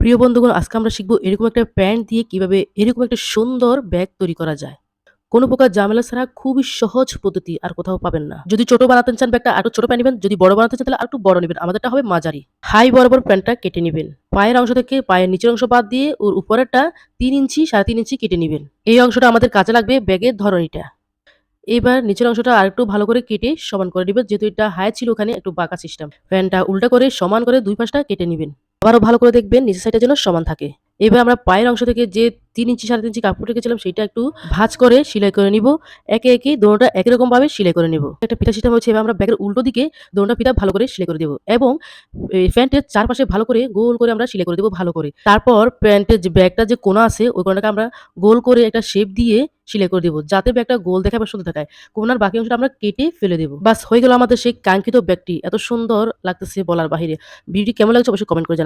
প্রিয় বন্ধুগণ, আজকে আমরা শিখব এরকম একটা প্যান্ট দিয়ে কিভাবে এরকম একটা সুন্দর ব্যাগ তৈরি করা যায়। কোন প্রকার ঝামেলা ছাড়া খুবই সহজ পদ্ধতি, আর কোথাও পাবেন না। যদি ছোট বানাতে চান ব্যাগটা আরেকটু ছোট প্যান্ট নিবেন, যদি বড় বানাতে চান তাহলে আরেকটু বড় নিবেন। আমাদেরটা হবে মাঝারি। হাই বরাবর প্যান্টটা কেটে নিবেন। পায়ের অংশ থেকে পায়ের নিচের অংশ বাদ দিয়ে ওর উপরেরটা ৩ ইঞ্চি ৩.৫ ইঞ্চি কেটে নিবেন। এই অংশটা আমাদের কাজে লাগবে ব্যাগের ধরনীটা। এবার নিচের অংশটা আরেকটু ভালো করে কেটে সমান করে নিবেন। যেহেতু এটা হাই ছিল ওখানে একটু বাঁকা সিস্টেম। প্যান্টটা উল্টা করে সমান করে ২ পাশটা কেটে নিবেন। আবারও ভালো করে দেখবেন নিচের সাইডটা যেন সমান থাকে। এবার আমরা পায়ের অংশ থেকে যে ৩ ইঞ্চি ৩.৫ ইঞ্চি কাপড় রেখেছিলাম সেটা একটু ভাঁজ করে সেলাই করে নিব। একে, একে দোনোটা একই রকম ভাবে সেলাই করে নিব। একটা ফিতা সিস্টেম হচ্ছে, এবার আমরা ব্যাগের উল্টো দিকে দোনোটা ফিতা ভালো করে সেলাই করে দেব এবং এই প্যান্টের চারপাশে ভালো করে গোল করে আমরা সেলাই করে দেব ভালো করে। তারপর প্যান্টের যে ব্যাগটার যে কোণা আছে ওই কোণাটাকে আমরা গোল করে একটা শেপ দিয়ে সেলাই করে দেব। যাতে ব্যাগটা গোল দেখায় বা সুন্দর দেখায়। কোণার বাকি অংশটা আমরা কেটে ফেলে দেব। বাস হয়ে গেল আমাদের সেই কাঙ্ক্ষিত ব্যাগটি। এত সুন্দর লাগতেছে বলার বাহিরে। ভিডিওটি কেমন লাগছে অবশ্যই কমেন্ট করে জানাবেন।